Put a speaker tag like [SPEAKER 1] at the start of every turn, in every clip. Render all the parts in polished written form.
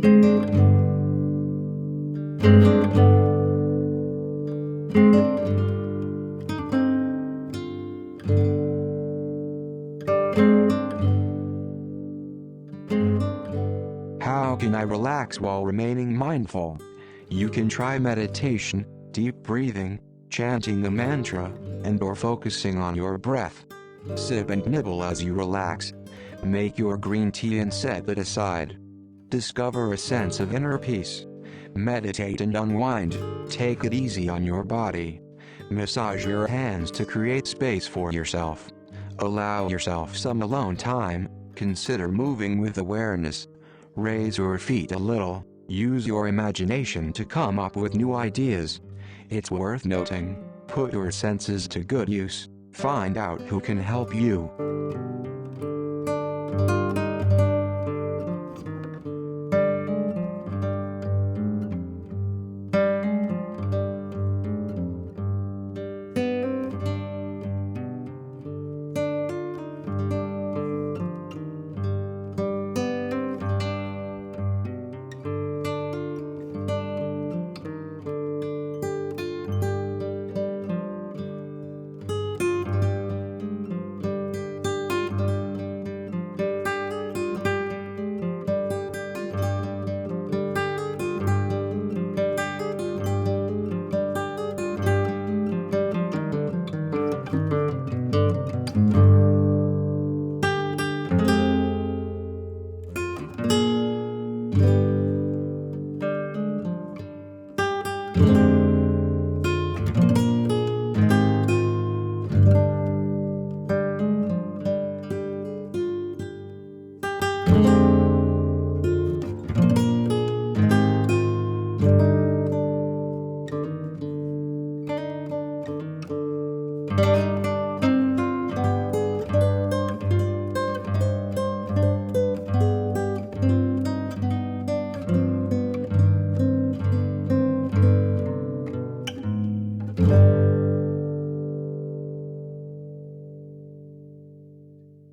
[SPEAKER 1] How can I relax while remaining mindful? You can try meditation, deep breathing, chanting the mantra, and/or focusing on your breath. Sip and nibble as you relax. Make your green tea and set it aside. Discover a sense of inner peace. Meditate and unwind. Take it easy on your body. Massage your hands to create space for yourself. Allow yourself some alone time. Consider moving with awareness. Raise your feet a little. Use your imagination to come up with new ideas. It's worth noting, put your senses to good use. Find out who can help you.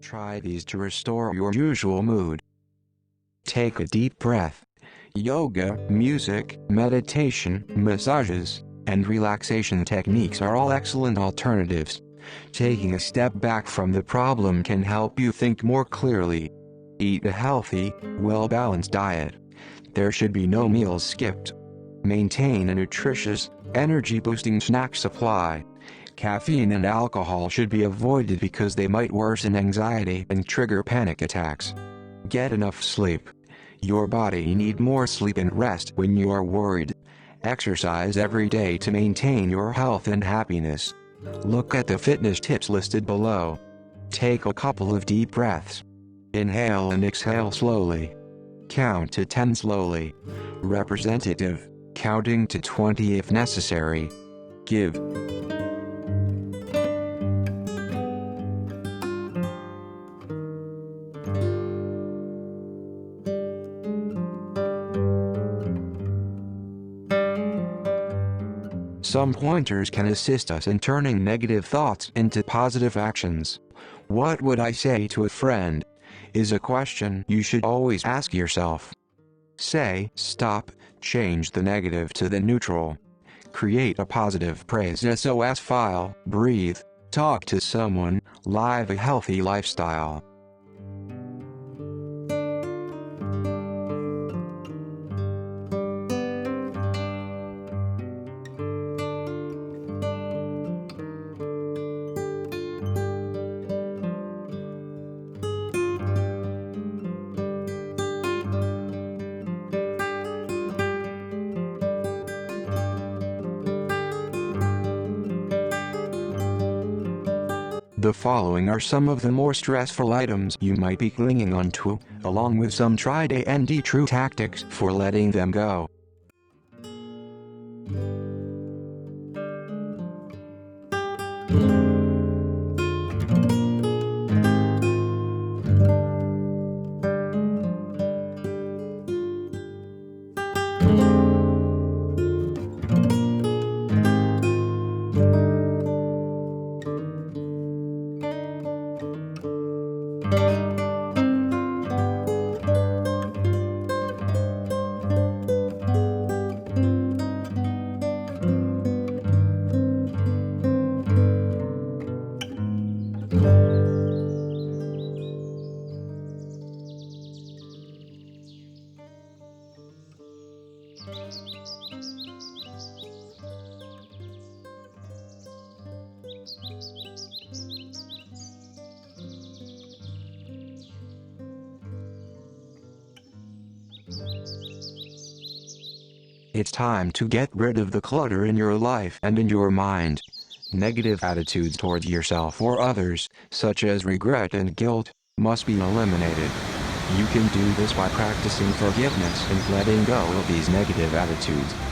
[SPEAKER 1] Try these to restore your usual mood. Take a deep breath. Yoga, music, meditation, massages, and relaxation techniques are all excellent alternatives. Taking a step back from the problem can help you think more clearly. Eat a healthy, well-balanced diet. There should be no meals skipped. Maintain a nutritious, energy-boosting snack supply. Caffeine and alcohol should be avoided because they might worsen anxiety and trigger panic attacks. Get enough sleep. Your body needs more sleep and rest when you are worried. Exercise every day to maintain your health and happiness. Look at the fitness tips listed below. Take a couple of deep breaths. Inhale and exhale slowly. Count to 10 slowly. Representative, counting to 20 if necessary. Give. Some pointers can assist us in turning negative thoughts into positive actions. What would I say to a friend? Is a question you should always ask yourself. Say, stop, change the negative to the neutral. Create a positive praise SOS file, breathe, talk to someone, live a healthy lifestyle. The following are some of the more stressful items you might be clinging onto, along with some tried and true tactics for letting them go. It's time to get rid of the clutter in your life and in your mind. Negative attitudes towards yourself or others, such as regret and guilt, must be eliminated. You can do this by practicing forgiveness and letting go of these negative attitudes.